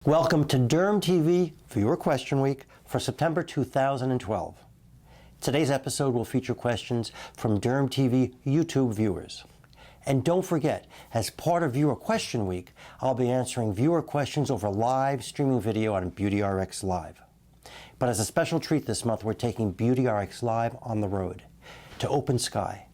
Welcome to DermTV Viewer Question Week for September 2012. Today's episode will feature questions from DermTV YouTube viewers. And don't forget, as part of Viewer Question Week, I'll be answering viewer questions over live streaming video on BeautyRx Live. But as a special treat this month, we're taking BeautyRx Live on the road to open sky.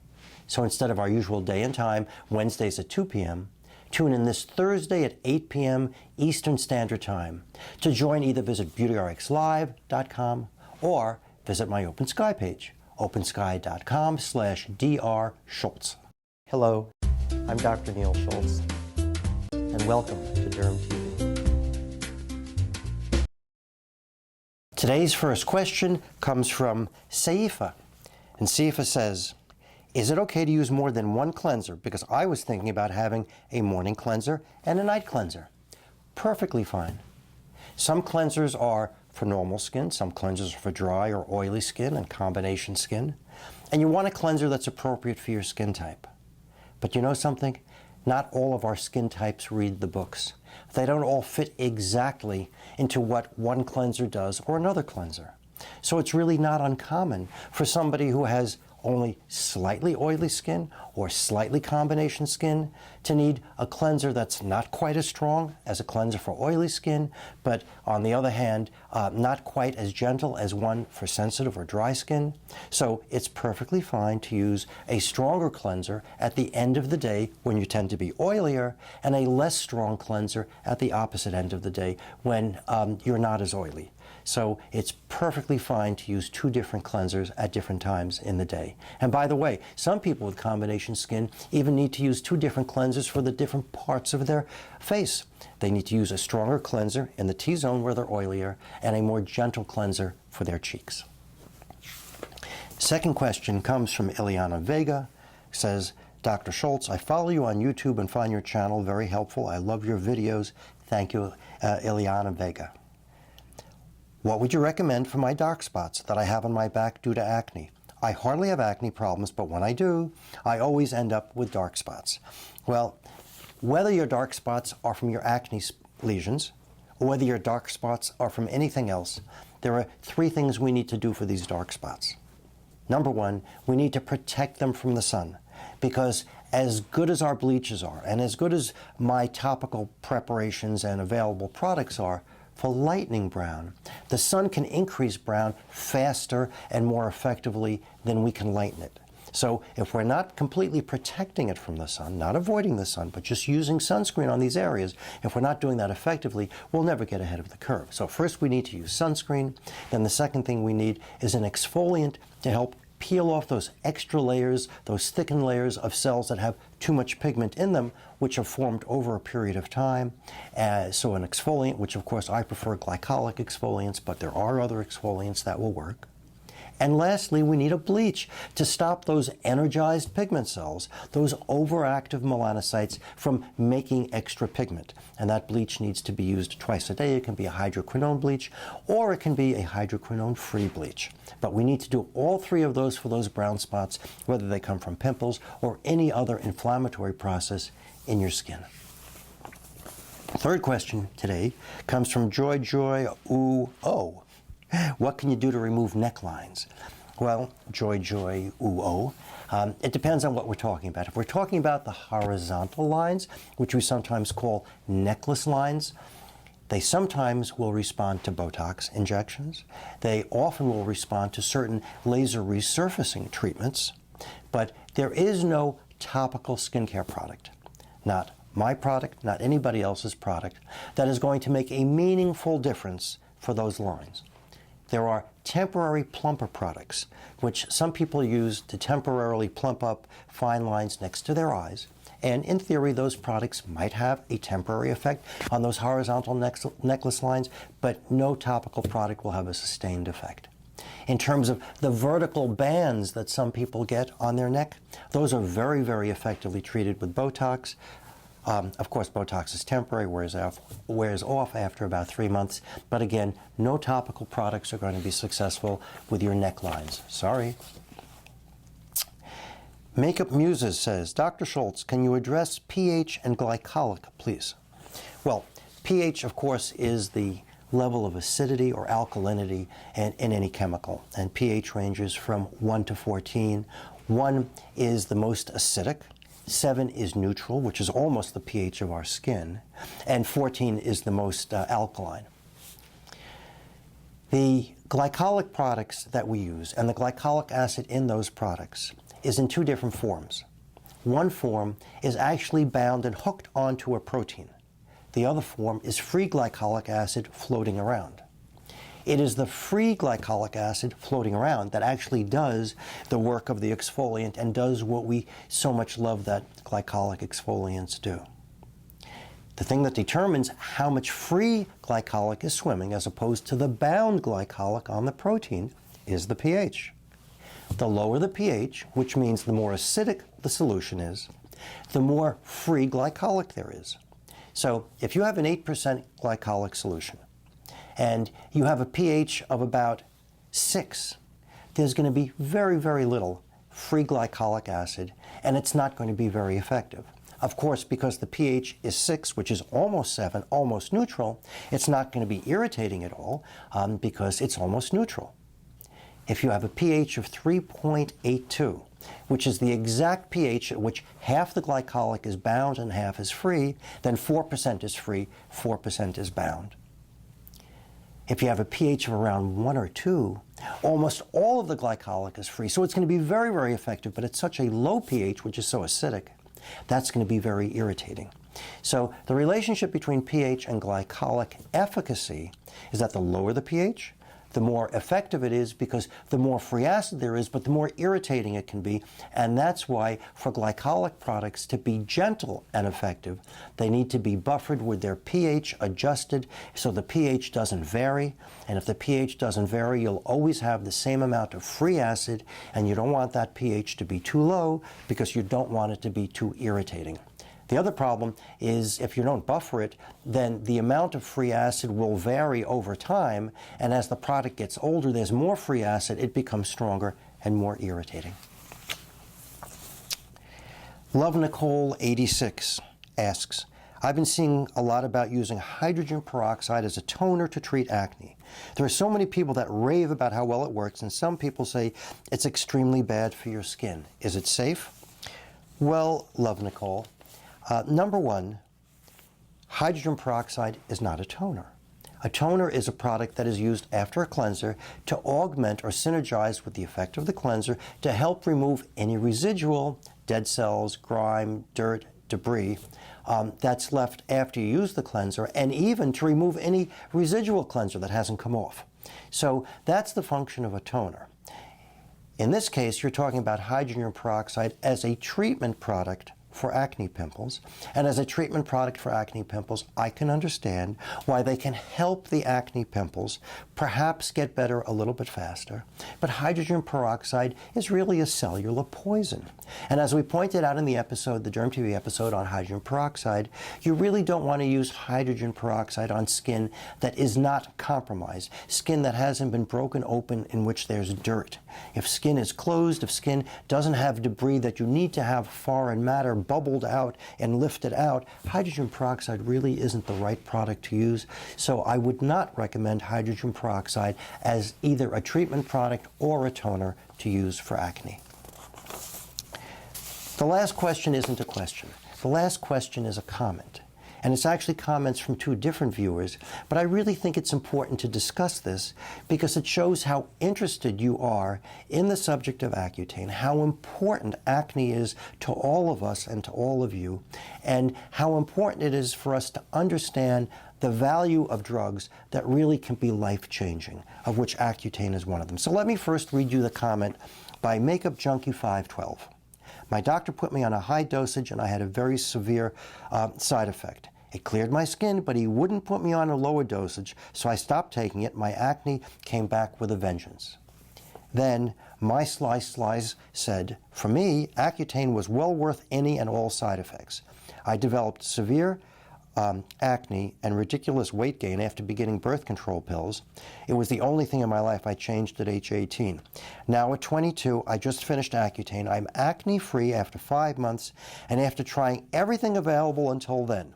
So instead of our usual day and time, Wednesdays at 2 p.m., tune in this Thursday at 8 p.m. Eastern Standard Time. To join, either visit beautyrxlive.com or visit my Open Sky page, opensky.com/drschultz. Hello, I'm Dr. Neil Schultz, and welcome to DermTV. Today's first question comes from Saifa, and Saifa says, is it okay to use more than one cleanser? Because I was thinking about having a morning cleanser and a night cleanser. Perfectly fine. Some cleansers are for normal skin, some cleansers are for dry or oily skin and combination skin. And you want a cleanser that's appropriate for your skin type. But you know something? Not all of our skin types read the books. They don't all fit exactly into what one cleanser does or another cleanser. So it's really not uncommon for somebody who has only slightly oily skin or slightly combination skin to need a cleanser that's not quite as strong as a cleanser for oily skin, but on the other hand, not quite as gentle as one for sensitive or dry skin. So it's perfectly fine to use a stronger cleanser at the end of the day when you tend to be oilier, and a less strong cleanser at the opposite end of the day when you're not as oily. So it's perfectly fine to use two different cleansers at different times in the day. And by the way, some people with combination skin even need to use two different cleansers for the different parts of their face. They need to use a stronger cleanser in the T-zone where they're oilier and a more gentle cleanser for their cheeks. Second question comes from Ileana Vega. Says, Dr. Schultz, I follow you on YouTube and find your channel very helpful. I love your videos. Thank you, Ileana Vega. What would you recommend for my dark spots that I have on my back due to acne? I hardly have acne problems, but when I do, I always end up with dark spots. Well, whether your dark spots are from your acne lesions, or whether your dark spots are from anything else, there are three things we need to do for these dark spots. Number one, we need to protect them from the sun, because as good as our bleaches are, and as good as my topical preparations and available products are, for lightening brown, the sun can increase brown faster and more effectively than we can lighten it. So if we're not completely protecting it from the sun, not avoiding the sun, but just using sunscreen on these areas, if we're not doing that effectively, we'll never get ahead of the curve. So first we need to use sunscreen. Then the second thing we need is an exfoliant to help peel off those extra layers, those thickened layers of cells that have too much pigment in them, which have formed over a period of time. So an exfoliant, which of course I prefer glycolic exfoliants, but there are other exfoliants that will work. And lastly, we need a bleach to stop those energized pigment cells, those overactive melanocytes, from making extra pigment. And that bleach needs to be used twice a day. It can be a hydroquinone bleach, or it can be a hydroquinone-free bleach. But we need to do all three of those for those brown spots, whether they come from pimples or any other inflammatory process in your skin. Third question today comes from Joy Ooh Oh. What can you do to remove necklines? Well, Joy Ooh Oh, it depends on what we're talking about. If we're talking about the horizontal lines, which we sometimes call necklace lines, they sometimes will respond to Botox injections. They often will respond to certain laser resurfacing treatments. But there is no topical skincare product, not my product, not anybody else's product, that is going to make a meaningful difference for those lines. There are temporary plumper products, which some people use to temporarily plump up fine lines next to their eyes. And in theory, those products might have a temporary effect on those horizontal necklace lines, but no topical product will have a sustained effect. In terms of the vertical bands that some people get on their neck, those are very, very effectively treated with Botox. Of course, Botox is temporary, wears off after about 3 months. But again, no topical products are going to be successful with your necklines. Sorry. Makeup Muses says, Dr. Schultz, can you address pH and glycolic, please? Well, pH, of course, is the level of acidity or alkalinity in any chemical, and pH ranges from 1 to 14. 1 is the most acidic, 7 is neutral, which is almost the pH of our skin, and 14 is the most alkaline. The glycolic products that we use and the glycolic acid in those products is in 2 different forms. One form is actually bound and hooked onto a protein. The other form is free glycolic acid floating around. It is the free glycolic acid floating around that actually does the work of the exfoliant and does what we so much love that glycolic exfoliants do. The thing that determines how much free glycolic is swimming as opposed to the bound glycolic on the protein is the pH. The lower the pH, which means the more acidic the solution is, the more free glycolic there is. So if you have an 8% glycolic solution and you have a pH of about 6, there's going to be very, very little free glycolic acid, and it's not going to be very effective. Of course, because the pH is 6, which is almost 7, almost neutral, it's not going to be irritating at all because it's almost neutral. If you have a pH of 3.82, which is the exact pH at which half the glycolic is bound and half is free, then 4% is free, 4% is bound. If you have a pH of around 1 or 2, almost all of the glycolic is free. So it's going to be very, very effective, but at such a low pH, which is so acidic, that's going to be very irritating. So the relationship between pH and glycolic efficacy is that the lower the pH, the more effective it is because the more free acid there is, but the more irritating it can be. And that's why for glycolic products to be gentle and effective, they need to be buffered with their pH adjusted so the pH doesn't vary. And if the pH doesn't vary, you'll always have the same amount of free acid, and you don't want that pH to be too low because you don't want it to be too irritating. The other problem is if you don't buffer it, then the amount of free acid will vary over time, and as the product gets older, there's more free acid, it becomes stronger and more irritating. Love Nicole 86 asks, I've been seeing a lot about using hydrogen peroxide as a toner to treat acne. There are so many people that rave about how well it works, and some people say it's extremely bad for your skin. Is it safe? Well, Love Nicole, number one, hydrogen peroxide is not a toner. A toner is a product that is used after a cleanser to augment or synergize with the effect of the cleanser to help remove any residual dead cells, grime, dirt, debris that's left after you use the cleanser, and even to remove any residual cleanser that hasn't come off. So that's the function of a toner. In this case, you're talking about hydrogen peroxide as a treatment product for acne pimples. And as a treatment product for acne pimples, I can understand why they can help the acne pimples perhaps get better a little bit faster. But hydrogen peroxide is really a cellular poison. And as we pointed out in the episode, the DermTV episode on hydrogen peroxide, you really don't want to use hydrogen peroxide on skin that is not compromised, skin that hasn't been broken open in which there's dirt. If skin is closed, if skin doesn't have debris that you need to have foreign matter bubbled out and lifted out, hydrogen peroxide really isn't the right product to use. So I would not recommend hydrogen peroxide as either a treatment product or a toner to use for acne. The last question isn't a question. The last question is a comment. And it's actually comments from 2 different viewers, but I really think it's important to discuss this because it shows how interested you are in the subject of Accutane, how important acne is to all of us and to all of you, and how important it is for us to understand the value of drugs that really can be life-changing, of which Accutane is one of them. So let me first read you the comment by Makeup Junkie 512. My doctor put me on a high dosage and I had a very severe side effect. It cleared my skin, but he wouldn't put me on a lower dosage, so I stopped taking it. My acne came back with a vengeance. Then, My Slice said, for me, Accutane was well worth any and all side effects. I developed severe acne and ridiculous weight gain after beginning birth control pills. It was the only thing in my life I changed at age 18. Now at 22, I just finished Accutane. I'm acne-free after 5 months and after trying everything available until then.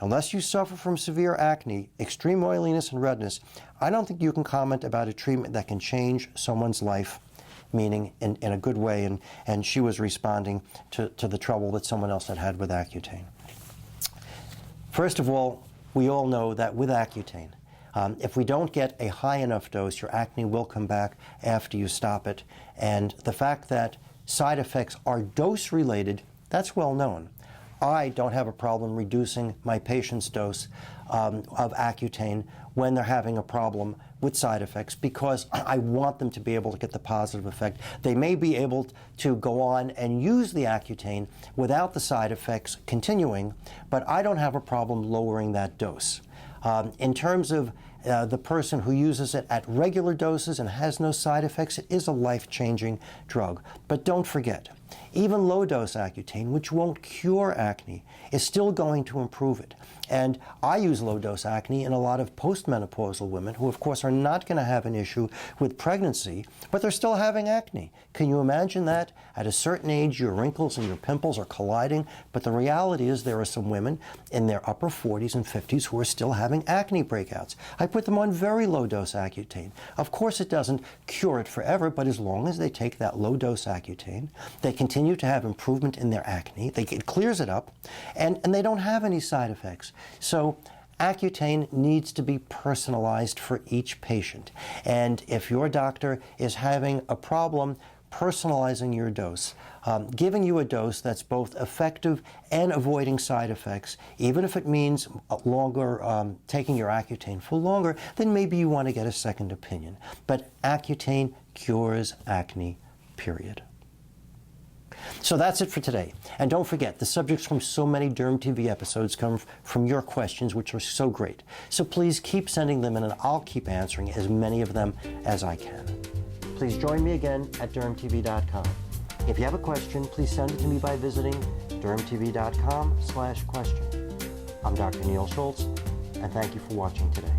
unless you suffer from severe acne, extreme oiliness, and redness, I don't think you can comment about a treatment that can change someone's life, meaning in a good way, and she was responding to the trouble that someone else had had with Accutane. First of all, we all know that with Accutane, if we don't get a high enough dose, your acne will come back after you stop it. And the fact that side effects are dose-related, that's well known. I don't have a problem reducing my patient's dose of Accutane when they're having a problem with side effects, because I want them to be able to get the positive effect. They may be able to go on and use the Accutane without the side effects continuing, but I don't have a problem lowering that dose. In terms of the person who uses it at regular doses and has no side effects, it is a life-changing drug. But don't forget, even low-dose Accutane, which won't cure acne, is still going to improve it. And I use low-dose acne in a lot of postmenopausal women who, of course, are not going to have an issue with pregnancy, but they're still having acne. Can you imagine that? At a certain age, your wrinkles and your pimples are colliding, but the reality is there are some women in their upper 40s and 50s who are still having acne breakouts. I put them on very low-dose Accutane. Of course, it doesn't cure it forever, but as long as they take that low-dose Accutane, they continue to have improvement in their acne, it clears it up, and they don't have any side effects. So Accutane needs to be personalized for each patient. And if your doctor is having a problem personalizing your dose, giving you a dose that's both effective and avoiding side effects, even if it means longer, taking your Accutane for longer, then maybe you want to get a second opinion. But Accutane cures acne, period. So that's it for today. And don't forget, the subjects from so many DermTV episodes come from your questions, which are so great. So please keep sending them in, and I'll keep answering as many of them as I can. Please join me again at dermtv.com. If you have a question, please send it to me by visiting dermtv.com/question. I'm Dr. Neil Schultz, and thank you for watching today.